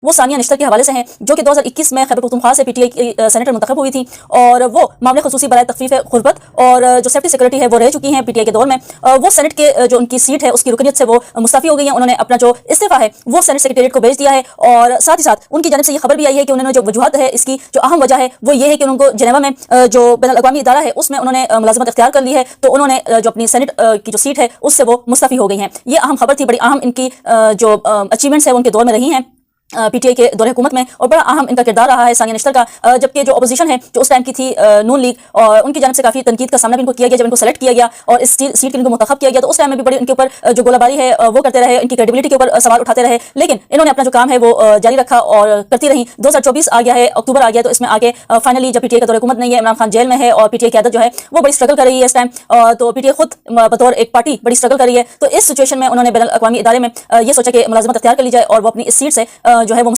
وہ ثانیہ نشتر کے حوالے سے ہیں، جو کہ 2021 میں خیبر پختونخوا سے پی ٹی آئی کی سینیٹر منتخب ہوئی تھی، اور وہ معاملے خصوصی برائے تخفیف غربت اور جو سیفٹی سیکورٹی ہے وہ رہ چکی ہیں پی ٹی آئی کے دور میں۔ وہ سینٹ کے جو ان کی سیٹ ہے اس کی رکنیت سے وہ مستعفی ہو گئی ہیں۔ انہوں نے اپنا جو استعفیٰ ہے وہ سینٹ سیکریٹریٹ کو بھیج دیا ہے، اور ساتھ ہی ساتھ ان کی جانب سے یہ خبر بھی آئی ہے کہ انہوں نے جو وجوہات ہے، اس کی جو اہم وجہ ہے وہ یہ ہے کہ ان کو جنیوا میں جو بین الاقوامی ادارہ ہے اس میں انہوں نے ملازمت اختیار کر لی ہے، تو انہوں نے جو اپنی سینٹ کی جو سیٹ ہے اس سے وہ مستعفی ہو گئی ہیں۔ یہ اہم خبر تھی، بڑی اہم ان کی جو اچیومنٹس ہے وہ ان کے دور میں رہی ہیں پی ٹی آئی کے دور حکومت میں، اور بڑا اہم ان کا کردار رہا ہے ثانیہ نشتر کا۔ جبکہ جو اپوزیشن ہے جو اس ٹائم کی تھی نون لیگ، اور ان کی جانب سے کافی تنقید کا سامنا بھی ان کو کیا گیا جب ان کو سلیکٹ کیا گیا اور اس سیٹ کے ان کو منتخب کیا گیا، تو اس ٹائم میں بھی بڑی ان کے اوپر جو گولہ باری ہے وہ کرتے رہے، ان کی کریڈیبلٹی کے اوپر سوال اٹھاتے رہے، لیکن انہوں نے اپنا جو کام ہے وہ جاری رکھا اور کرتی رہی۔ 2024 آ گیا ہے، اکتوبر آ گیا، تو اس میں آگے فائنلی جب پی ٹی آئی کا دور حکومت نہیں ہے، عمران خان جیل میں ہے اور پی ٹی آئی کی قیادت جو ہے وہ بڑی اسٹرگل کر رہی ہے اس ٹائم، تو پی ٹی آئی خود بطور ایک پارٹی بڑی اسٹرگل کر رہی ہے۔ تو اس سچویشن میں انہوں نے بین الاقوامی ادارے میں یہ سوچا کہ ملازمت اختیار کر لی جائے اور وہ اپنی اس سیٹ سے جو ہے وہ